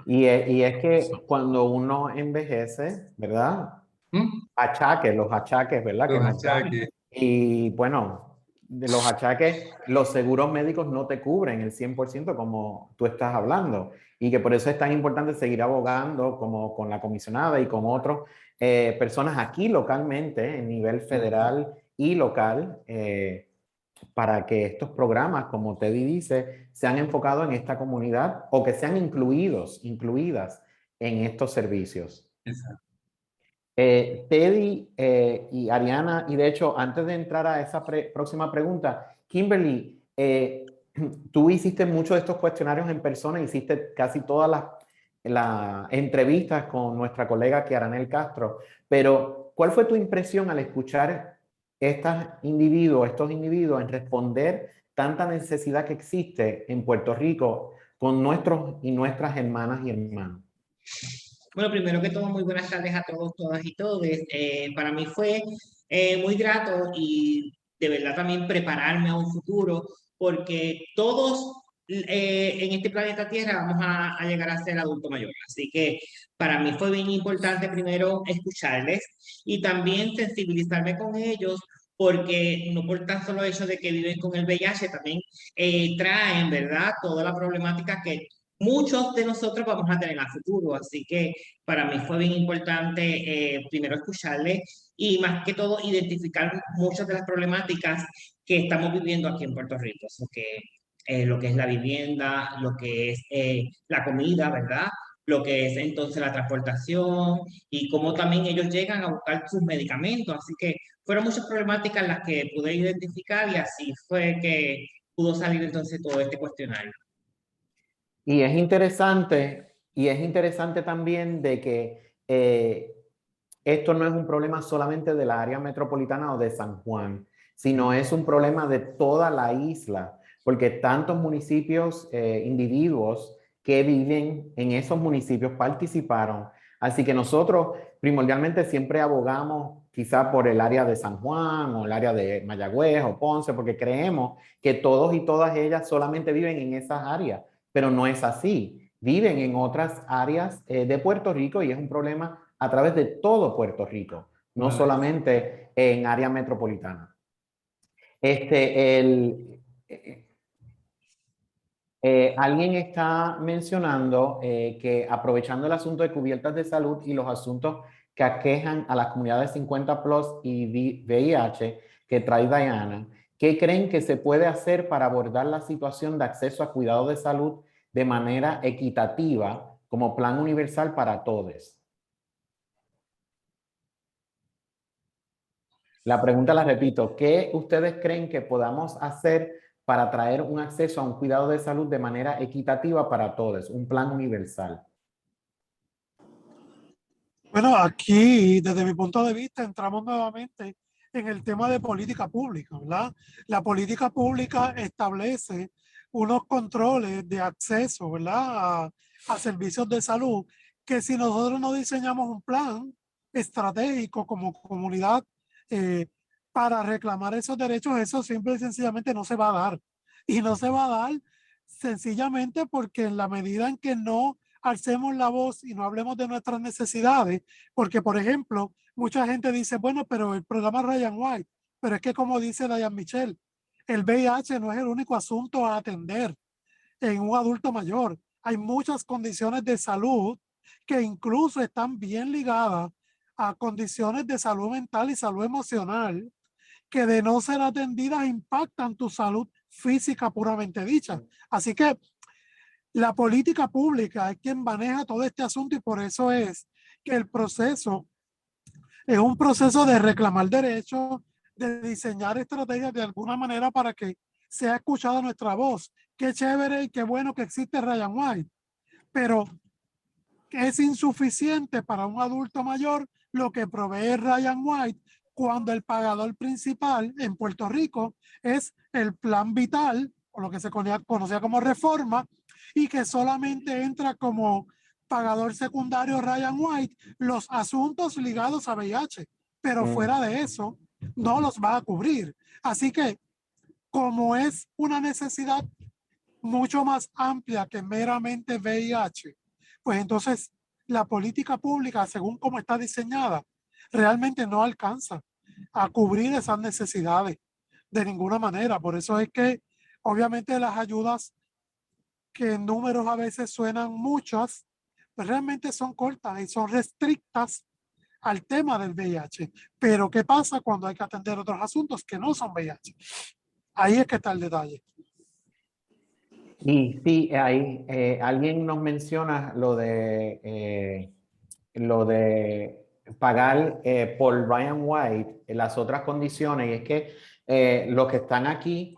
y es que cuando uno envejece, ¿verdad? Los achaques, ¿verdad? Los que nos dan. achaques. Y bueno, de los achaques, los seguros médicos no te cubren el 100% como tú estás hablando. Y que por eso es tan importante seguir abogando como con la comisionada y con otras personas aquí localmente, en nivel federal y local, para que estos programas, como Teddy dice, sean enfocados en esta comunidad o que sean incluidas en estos servicios. Exacto. Teddy y Ariana, y de hecho, antes de entrar a esa próxima pregunta, Kimberly, tú hiciste muchos de estos cuestionarios en persona, hiciste casi todas las entrevistas con nuestra colega Kiaranel Castro, pero ¿cuál fue tu impresión al escuchar estos individuos en responder tanta necesidad que existe en Puerto Rico con nuestros y nuestras hermanas y hermanos? Bueno, primero que todo, muy buenas tardes a todos, todas y todos. Para mí fue muy grato y de verdad también prepararme a un futuro, porque todos en este planeta Tierra vamos a llegar a ser adultos mayores. Así que para mí fue bien importante primero escucharles y también sensibilizarme con ellos, porque no por tan solo hecho de que viven con el VIH, también traen, ¿verdad?, toda la problemática que muchos de nosotros vamos a tener a futuro. Así que para mí fue bien importante primero escucharle y más que todo identificar muchas de las problemáticas que estamos viviendo aquí en Puerto Rico. Lo que es la vivienda, lo que es la comida, ¿verdad? Lo que es entonces la transportación y cómo también ellos llegan a buscar sus medicamentos. Así que fueron muchas problemáticas las que pude identificar y así fue que pudo salir entonces todo este cuestionario. Y es interesante también de que esto no es un problema solamente de la área metropolitana o de San Juan, sino es un problema de toda la isla, porque tantos municipios, individuos que viven en esos municipios participaron. Así que nosotros primordialmente siempre abogamos quizá por el área de San Juan o el área de Mayagüez o Ponce, porque creemos que todos y todas ellas solamente viven en esas áreas, pero no es así. Viven en otras áreas de Puerto Rico y es un problema a través de todo Puerto Rico, no solamente en área metropolitana. Alguien está mencionando que aprovechando el asunto de cubiertas de salud y los asuntos que aquejan a las comunidades 50 plus y VIH que trae Diana, ¿qué creen que se puede hacer para abordar la situación de acceso a cuidados de salud de manera equitativa como plan universal para todos? La pregunta la repito, ¿qué ustedes creen que podamos hacer para traer un acceso a un cuidado de salud de manera equitativa para todos, un plan universal? Bueno, aquí, desde mi punto de vista, entramos nuevamente en el tema de política pública, ¿verdad? La política pública establece unos controles de acceso, ¿verdad?, a servicios de salud que si nosotros no diseñamos un plan estratégico como comunidad para reclamar esos derechos, eso simple y sencillamente no se va a dar. Y no se va a dar sencillamente porque en la medida en que no alcemos la voz y no hablemos de nuestras necesidades, porque por ejemplo, mucha gente dice, bueno, pero el programa Ryan White, pero es que como dice Diane Michelle, el VIH no es el único asunto a atender en un adulto mayor. Hay muchas condiciones de salud que incluso están bien ligadas a condiciones de salud mental y salud emocional que de no ser atendidas impactan tu salud física puramente dicha. Así que la política pública es quien maneja todo este asunto y por eso es que el proceso es un proceso de reclamar derechos, de diseñar estrategias de alguna manera para que sea escuchada nuestra voz. Qué chévere y qué bueno que existe Ryan White, pero es insuficiente para un adulto mayor lo que provee Ryan White cuando el pagador principal en Puerto Rico es el Plan Vital, o lo que se conocía como Reforma, y que solamente entra como pagador secundario Ryan White los asuntos ligados a VIH, pero fuera de eso no los va a cubrir. Así que como es una necesidad mucho más amplia que meramente VIH, pues entonces la política pública, según como está diseñada, realmente no alcanza a cubrir esas necesidades de ninguna manera. Por eso es que obviamente las ayudas que en números a veces suenan muchas, pues realmente son cortas y son restrictas al tema del VIH. Pero ¿qué pasa cuando hay que atender otros asuntos que no son VIH? Ahí es que está el detalle. Y sí, ahí alguien nos menciona lo de pagar por Ryan White las otras condiciones, y es que los que están aquí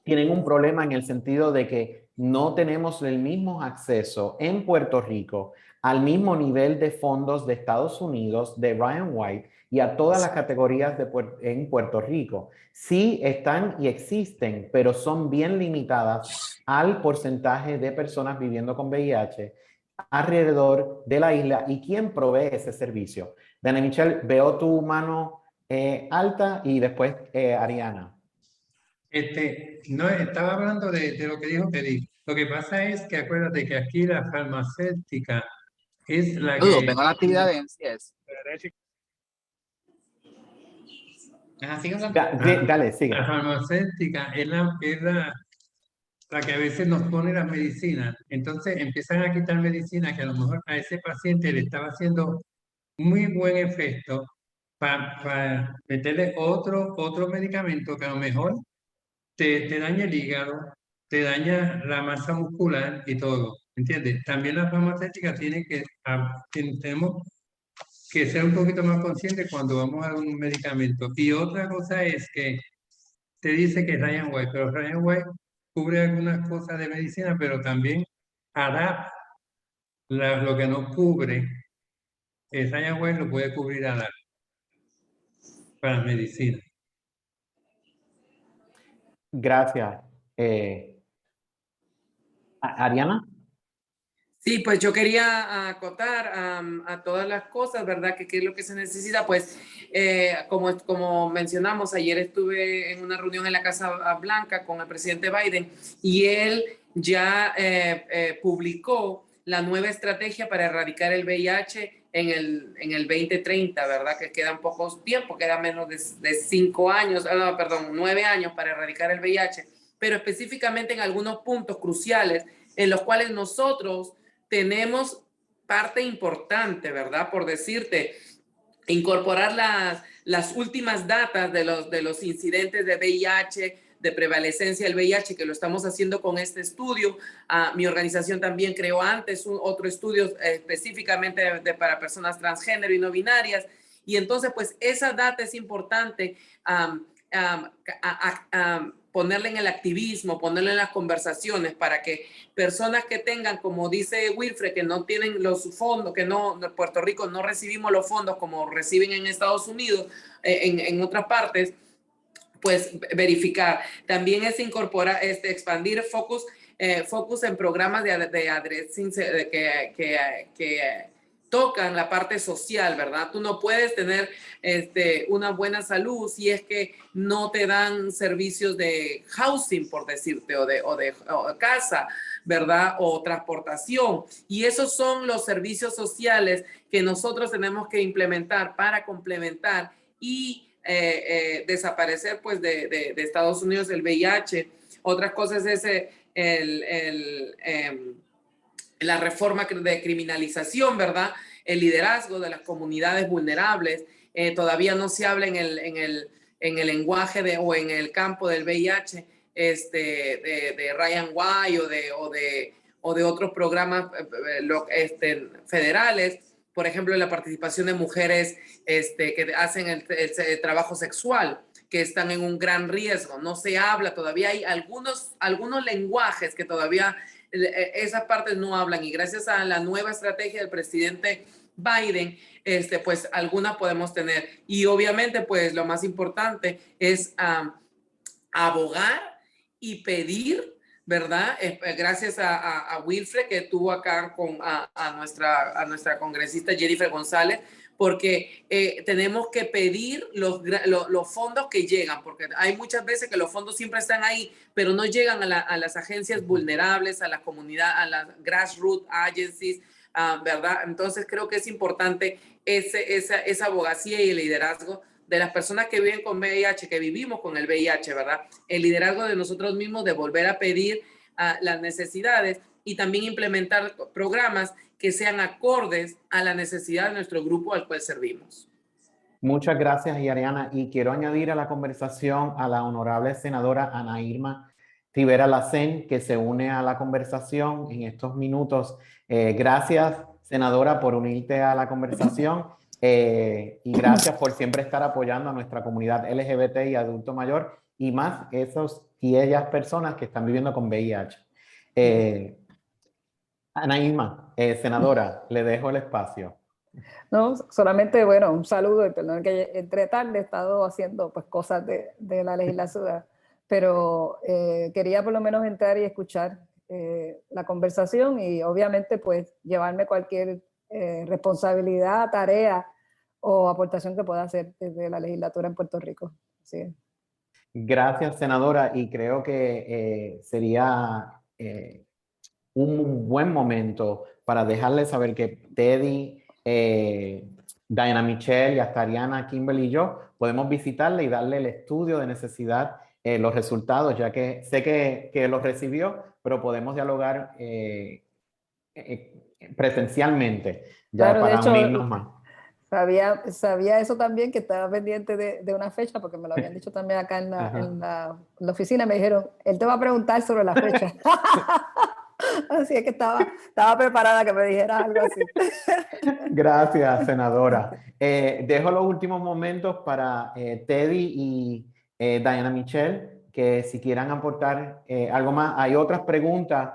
tienen un problema en el sentido de que no tenemos el mismo acceso en Puerto Rico al mismo nivel de fondos de Estados Unidos, de Ryan White y a todas las categorías en Puerto Rico. Sí están y existen, pero son bien limitadas al porcentaje de personas viviendo con VIH alrededor de la isla y quién provee ese servicio. Dana Michelle, veo tu mano alta y después Ariana. No, estaba hablando de lo que dijo Teddy. Lo que pasa es que acuérdate que aquí la farmacéutica es la Saludos, que... vengo a la actividad de MCS. Dale, sigue. La farmacéutica es la que a veces nos pone las medicinas. Entonces empiezan a quitar medicinas que a lo mejor a ese paciente le estaba haciendo muy buen efecto para meterle otro medicamento que a lo mejor te daña el hígado, te daña la masa muscular y todo, ¿entiendes? También la farmacéutica tenemos que ser un poquito más conscientes cuando vamos a un medicamento. Y otra cosa es que te dice que Ryan White, pero Ryan White cubre algunas cosas de medicina, pero también ADAP, lo que no cubre, Ryan White lo puede cubrir ADAP para medicina. Gracias. Ariana. Sí, pues yo quería acotar a todas las cosas, ¿verdad? Que qué es lo que se necesita. Pues como mencionamos, ayer estuve en una reunión en la Casa Blanca con el presidente Biden y él ya publicó la nueva estrategia para erradicar el VIH en el 2030, ¿verdad? Que quedan pocos tiempos, quedan menos de 5 años, 9 años para erradicar el VIH, pero específicamente en algunos puntos cruciales en los cuales nosotros tenemos parte importante, ¿verdad? Por decirte, incorporar las últimas datas de los incidentes de VIH, de prevalecencia del VIH, que lo estamos haciendo con este estudio. Mi organización también creó antes otro estudio específicamente para personas transgénero y no binarias. Y entonces, pues, esa data es importante ponerle en el activismo, ponerle en las conversaciones para que personas que tengan, como dice Wilfred, que no tienen los fondos, que no, en Puerto Rico no recibimos los fondos como reciben en Estados Unidos, en otras partes, pues verificar. También es incorporar, expandir focos focus en programas de addressing que tocan la parte social, ¿verdad? Tú no puedes tener una buena salud si es que no te dan servicios de housing, por decirte, o de casa, ¿verdad? O transportación. Y esos son los servicios sociales que nosotros tenemos que implementar para complementar y desaparecer pues de Estados Unidos el VIH. Otras cosas es la reforma de criminalización, ¿verdad? El liderazgo de las comunidades vulnerables. Todavía no se habla en el lenguaje o en el campo del VIH de Ryan White o de otros programas federales. Por ejemplo, la participación de mujeres que hacen el trabajo sexual, que están en un gran riesgo. No se habla, todavía hay algunos lenguajes que todavía esas partes no hablan, y gracias a la nueva estrategia del presidente Biden, pues algunas podemos tener. Y obviamente, pues lo más importante es abogar y pedir, ¿verdad? Gracias a Wilfred, que estuvo acá con a nuestra congresista Jennifer González, porque tenemos que pedir los fondos que llegan, porque hay muchas veces que los fondos siempre están ahí, pero no llegan a las agencias vulnerables, a la comunidad, a las grassroots agencies, ¿verdad? Entonces creo que es importante esa abogacía y el liderazgo de las personas que viven con VIH, que vivimos con el VIH, ¿verdad? El liderazgo de nosotros mismos de volver a pedir las necesidades y también implementar programas que sean acordes a la necesidad de nuestro grupo al cual servimos. Muchas gracias, Yariana. Y quiero añadir a la conversación a la honorable senadora Ana Irma Rivera Lacén, que se une a la conversación en estos minutos. Gracias, senadora, por unirte a la conversación. Y gracias por siempre estar apoyando a nuestra comunidad LGBT y adulto mayor, y más esos y ellas personas que están viviendo con VIH. Ana Irma, senadora, le dejo el espacio. No, solamente, bueno, un saludo y perdón que entre tarde he estado haciendo pues cosas de la legislatura, pero quería por lo menos entrar y escuchar la conversación y obviamente pues llevarme cualquier responsabilidad, tarea o aportación que pueda hacer desde la legislatura en Puerto Rico. Sí. Gracias, senadora, y creo que sería un buen momento para dejarles saber que Teddy, Diana Michelle y hasta Ariana, Kimberly y yo podemos visitarle y darle el estudio de necesidad, los resultados, ya que sé que los recibió, pero podemos dialogar presencincialmente ya Claro, para de hecho, unirnos más. Sabía eso también, que estaba pendiente de una fecha, porque me lo habían dicho también acá en la oficina. Me dijeron, él te va a preguntar sobre la fecha. Así es que estaba preparada que me dijera algo así. Gracias, senadora. Dejo los últimos momentos para Teddy y Diana Michelle, que si quieran aportar algo más. Hay otras preguntas.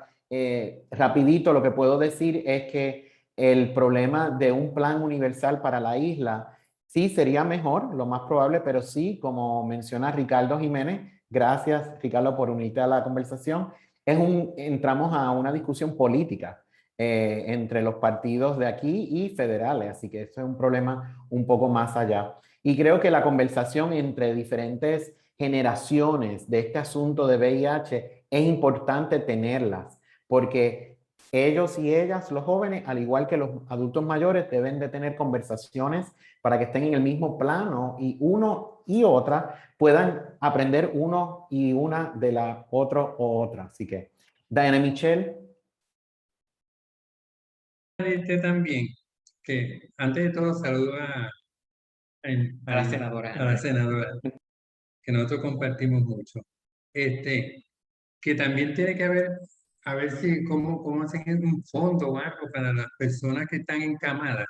Rapidito, lo que puedo decir es que el problema de un plan universal para la isla sí sería mejor, lo más probable, pero sí, como menciona Ricardo Jiménez, gracias Ricardo por unirte a la conversación, entramos a una discusión política entre los partidos de aquí y federales, así que eso es un problema un poco más allá. Y creo que la conversación entre diferentes generaciones de este asunto de VIH es importante tenerlas, porque ellos y ellas, los jóvenes, al igual que los adultos mayores, deben de tener conversaciones para que estén en el mismo plano y uno y otra puedan aprender uno y una de la otro o otra. Así que, Diana Michelle. También, que antes de todo saludo a la senadora. A la senadora, que nosotros compartimos mucho. Que también tiene que haber, a ver si cómo hacen un fondo o algo para las personas que están encamadas,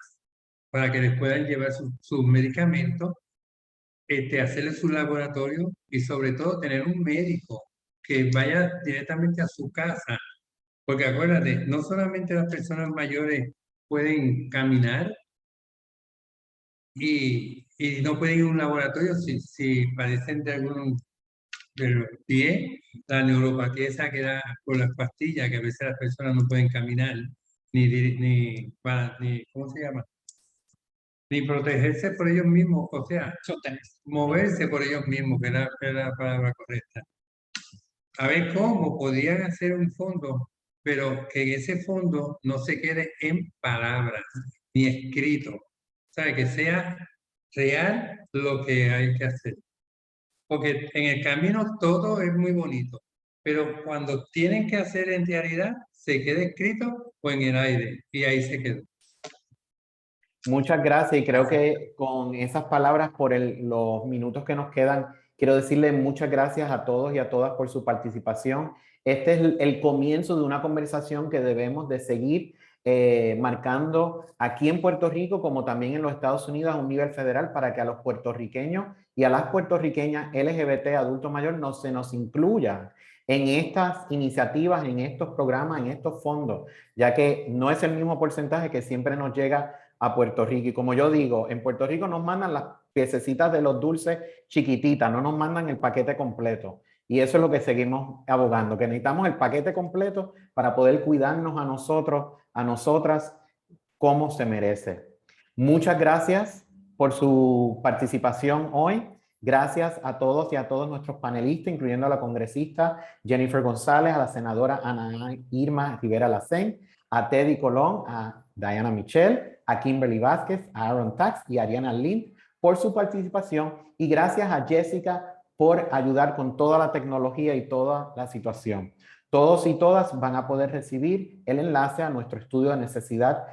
para que les puedan llevar sus medicamentos, hacerles su laboratorio y sobre todo tener un médico que vaya directamente a su casa. Porque acuérdate, no solamente las personas mayores pueden caminar y no pueden ir a un laboratorio si padecen de del pie, la neuropatía esa que da por las pastillas, que a veces las personas no pueden caminar, ni ¿cómo se llama? Ni protegerse por ellos mismos, o sea, moverse por ellos mismos, que es la palabra correcta. A ver cómo podían hacer un fondo, pero que en ese fondo no se quede en palabras ni escrito. O sea, que sea real lo que hay que hacer. Porque en el camino todo es muy bonito, pero cuando tienen que hacer en realidad, se queda escrito o en el aire, y ahí se quedó. Muchas gracias y creo que con esas palabras por los minutos que nos quedan, quiero decirle muchas gracias a todos y a todas por su participación. Este es el comienzo de una conversación que debemos de seguir marcando aquí en Puerto Rico como también en los Estados Unidos a un nivel federal para que a los puertorriqueños y a las puertorriqueñas LGBT adulto mayor no se nos incluya en estas iniciativas, en estos programas, en estos fondos, ya que no es el mismo porcentaje que siempre nos llega a Puerto Rico. Y como yo digo, en Puerto Rico nos mandan las piececitas de los dulces chiquititas, no nos mandan el paquete completo. Y eso es lo que seguimos abogando, que necesitamos el paquete completo para poder cuidarnos a nosotros, a nosotras, como se merece. Muchas gracias por su participación hoy. Gracias a todos y a todos nuestros panelistas, incluyendo a la congresista Jennifer González, a la senadora Ana Irma Rivera Lacén, a Teddy Colón, a Diana Michelle, a Kimberly Vázquez, a Aaron Tax y a Ariana Lind por su participación. Y gracias a Jessica por ayudar con toda la tecnología y toda la situación. Todos y todas van a poder recibir el enlace a nuestro estudio de necesidad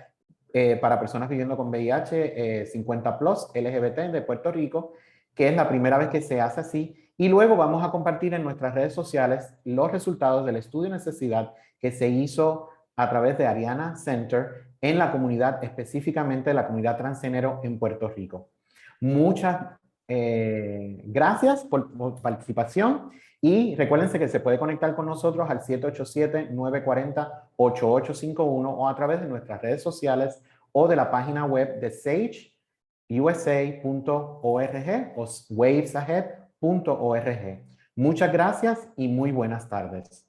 para personas viviendo con VIH 50+ LGBT de Puerto Rico, que es la primera vez que se hace así. Y luego vamos a compartir en nuestras redes sociales los resultados del estudio de necesidad que se hizo a través de Ariana Center en la comunidad, específicamente la comunidad transgénero en Puerto Rico. Muchas gracias por participación y recuérdense que se puede conectar con nosotros al 787-940-8851 o a través de nuestras redes sociales o de la página web de sageusa.org o wavesahead.org. Muchas gracias y muy buenas tardes.